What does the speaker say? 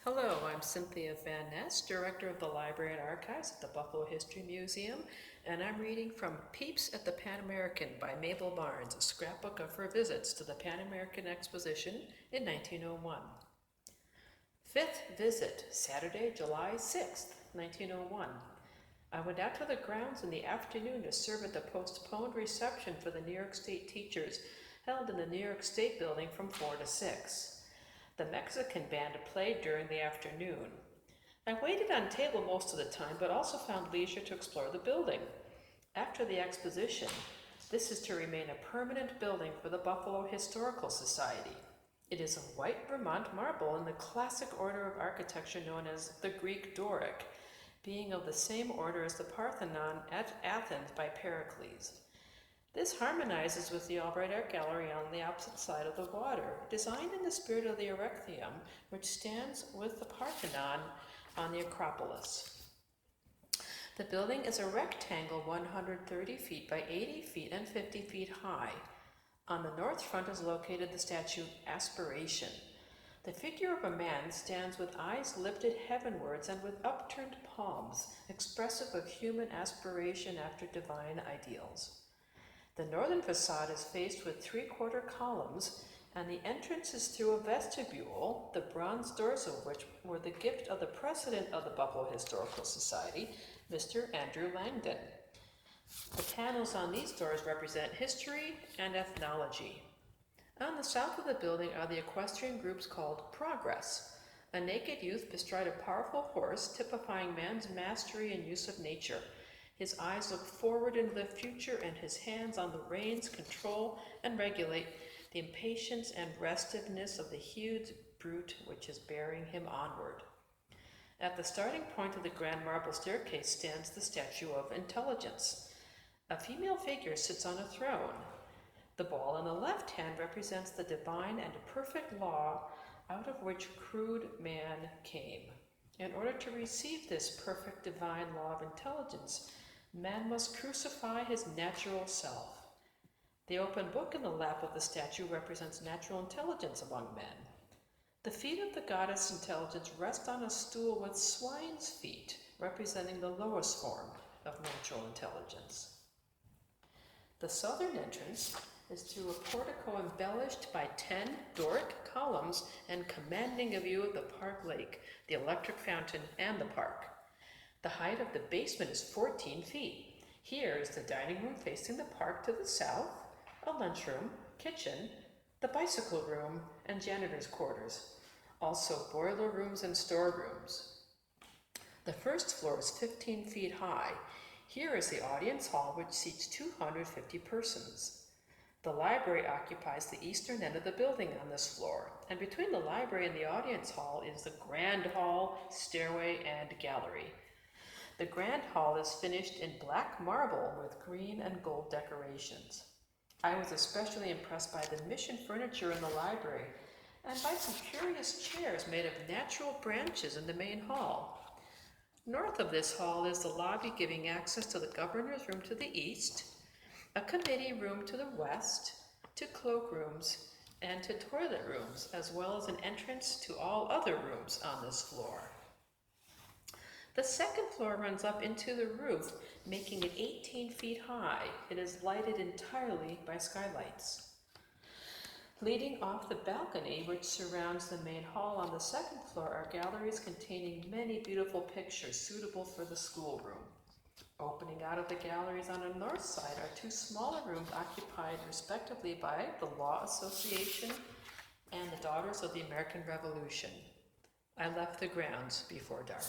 Hello, I'm Cynthia Van Ness, Director of the Library and Archives at the Buffalo History Museum, and I'm reading from Peeps at the Pan-American by Mabel Barnes, a scrapbook of her visits to the Pan-American Exposition in 1901. Fifth visit, Saturday, July 6th, 1901. I went out to the grounds in the afternoon to serve at the postponed reception for the New York State teachers held in the New York State building from 4 to 6. The Mexican band played during the afternoon. I waited on table most of the time, but also found leisure to explore the building. After the exposition, this is to remain a permanent building for the Buffalo Historical Society. It is of white Vermont marble in the classic order of architecture known as the Greek Doric, being of the same order as the Parthenon at Athens by Pericles. This harmonizes with the Albright Art Gallery on the opposite side of the water, designed in the spirit of the Erechtheum, which stands with the Parthenon on the Acropolis. The building is a rectangle 130 feet by 80 feet and 50 feet high. On the north front is located the statue Aspiration. The figure of a man stands with eyes lifted heavenwards and with upturned palms, expressive of human aspiration after divine ideals. The northern facade is faced with 3/4 columns, and the entrance is through a vestibule, the bronze doors of which were the gift of the president of the Buffalo Historical Society, Mr. Andrew Langdon. The panels on these doors represent history and ethnology. On the south of the building are the equestrian groups called Progress, a naked youth bestride a powerful horse typifying man's mastery and use of nature. His eyes look forward into the future, and his hands on the reins control and regulate the impatience and restiveness of the huge brute which is bearing him onward. At the starting point of the grand marble staircase stands the statue of Intelligence. A female figure sits on a throne. The ball in the left hand represents the divine and perfect law out of which crude man came. In order to receive this perfect divine law of intelligence, man must crucify his natural self. The open book in the lap of the statue represents natural intelligence among men. The feet of the goddess Intelligence rest on a stool with swine's feet, representing the lowest form of natural intelligence. The southern entrance is through a portico embellished by 10 Doric columns and commanding a view of the park lake, the electric fountain, and the park. The height of the basement is 14 feet. Here is the dining room facing the park to the south, a lunchroom, kitchen, the bicycle room, and janitor's quarters. Also boiler rooms and storerooms. The first floor is 15 feet high. Here is the audience hall, which seats 250 persons. The library occupies the eastern end of the building on this floor, and between the library and the audience hall is the grand hall, stairway, and gallery. The grand hall is finished in black marble with green and gold decorations. I was especially impressed by the mission furniture in the library and by some curious chairs made of natural branches in the main hall. North of this hall is the lobby giving access to the governor's room to the east, a committee room to the west, to cloakrooms, and to toilet rooms, as well as an entrance to all other rooms on this floor. The second floor runs up into the roof, making it 18 feet high. It is lighted entirely by skylights. Leading off the balcony, which surrounds the main hall on the second floor, are galleries containing many beautiful pictures suitable for the schoolroom. Opening out of the galleries on the north side are 2 smaller rooms occupied respectively by the Law Association and the Daughters of the American Revolution. I left the grounds before dark.